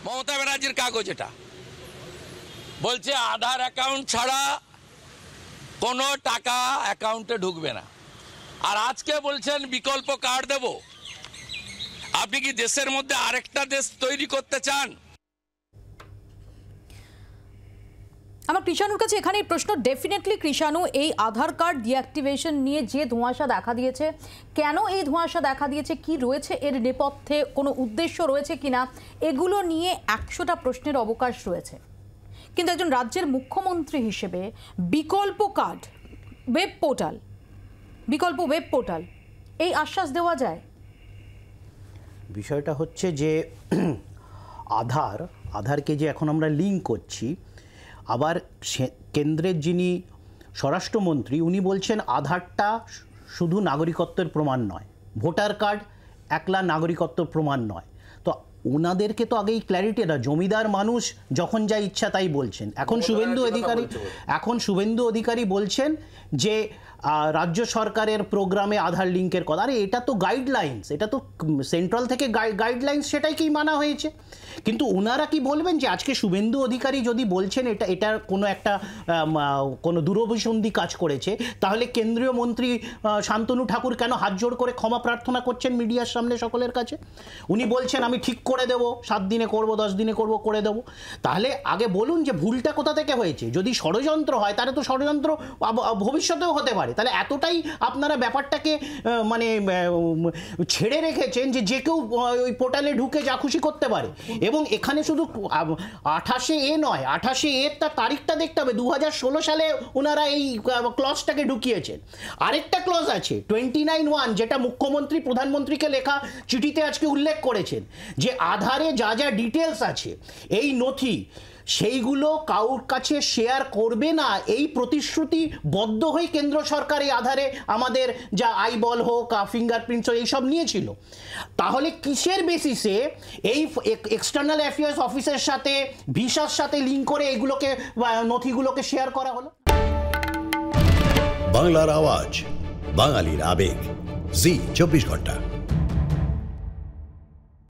মমতা ব্যানার্জির কাগজ এটা বলছে আধার অ্যাকাউন্ট ছাড়া কোনো টাকা অ্যাকাউন্টে ঢুকবে না। আর আজকে বলছেন বিকল্প কার্ড দেব। আপনি কি দেশের মধ্যে আরেকটা দেশ তৈরি করতে চান? আমার কৃষাণুর কাছে এখানে প্রশ্ন, ডেফিনেটলি কৃষাণু, এই আধার কার্ড ডিঅ্যাক্টিভেশন নিয়ে যে ধোঁয়াশা দেখা দিয়েছে, কেন এই ধোঁয়াশা দেখা দিয়েছে, কি রয়েছে এর নেপথ্যে, কোনো উদ্দেশ্য রয়েছে কিনা, এগুলো নিয়ে 100টা প্রশ্নের অবকাশ রয়েছে। কিন্তু একজন রাজ্যের মুখ্যমন্ত্রী হিসেবে বিকল্প কার্ড, বিকল্প ওয়েব পোর্টাল, এই আশ্বাস দেওয়া যায়? বিষয়টা হচ্ছে যে আধারকে যে এখন আমরা লিঙ্ক করছি, আবার কেন্দ্রের যিনি স্বরাষ্ট্রমন্ত্রী উনি বলছেন আধারটা শুধু নাগরিকত্বের প্রমাণ নয়, ভোটার কার্ড একলা নাগরিকত্বের প্রমাণ নয়। তো ওনাদেরকে তো আগেই ক্ল্যারিটি, না জমিদার মানুষ যখন যা ইচ্ছা তাই বলছেন। এখন শুভেন্দু অধিকারী বলছেন যে রাজ্য সরকারের প্রোগ্রামে আধার লিঙ্কের কথা। আরে এটা তো গাইডলাইন্স, এটা তো সেন্ট্রাল থেকে গাইডলাইন্স, সেটাই কি মানা হয়েছে। কিন্তু ওনারা কি বলবেন যে আজকে শুভেন্দু অধিকারী যদি বলছেন এটার কোনো দূরভিসন্ধি কাজ করেছে, তাহলে কেন্দ্রীয় মন্ত্রী শান্তনু ঠাকুর কেন হাত জোড় করে ক্ষমা প্রার্থনা করছেন মিডিয়ার সামনে সকলের কাছে? উনি বলছেন আমি ঠিক করে দেবো, 7 দিনে করব, 10 দিনে করব, করে দেবো। তাহলে আগে বলুন যে ভুলটা কোথা থেকে হয়েছে। যদি ষড়যন্ত্র হয় তাহলে তো ষড়যন্ত্র ভবিষ্যতেও হতে পারে। তাহলে এতটাই আপনারা ব্যাপারটাকে মানে ছেড়ে রেখেছেন যে কেউ ওই পোর্টালে ঢুকে যা খুশি করতে পারে। এবং এখানে শুধু 28A নয়, 28A তার তারিখটা দেখতে হবে। 2016 সালে ওনারা এই ক্লজটাকে ঢুকিয়েছেন। আরেকটা ক্লজ আছে 29(1), যেটা মুখ্যমন্ত্রী প্রধানমন্ত্রীকে লেখা চিঠিতে আজকে উল্লেখ করেছেন, যে আধারে যা যা ডিটেলস আছে এই নথি, সেইগুলো কারোর কাছে শেয়ার করবে না, এই প্রতিশ্রুতিবদ্ধ হয়ে কেন্দ্র সরকার এই আধারে আমাদের যা আইবল হোক, ফিঙ্গারপ্রিন্টস হোক, এইসব নিয়েছিল। তাহলে কিসের বেসিসে এই এক্সটার্নাল অ্যাফেয়ার্স অফিসের সাথে, ভিসার সাথে লিঙ্ক করে এগুলোকে, নথিগুলোকে শেয়ার করা হলো? বাংলার আওয়াজ, বাঙালির আবেগ, জি 24 ঘন্টা।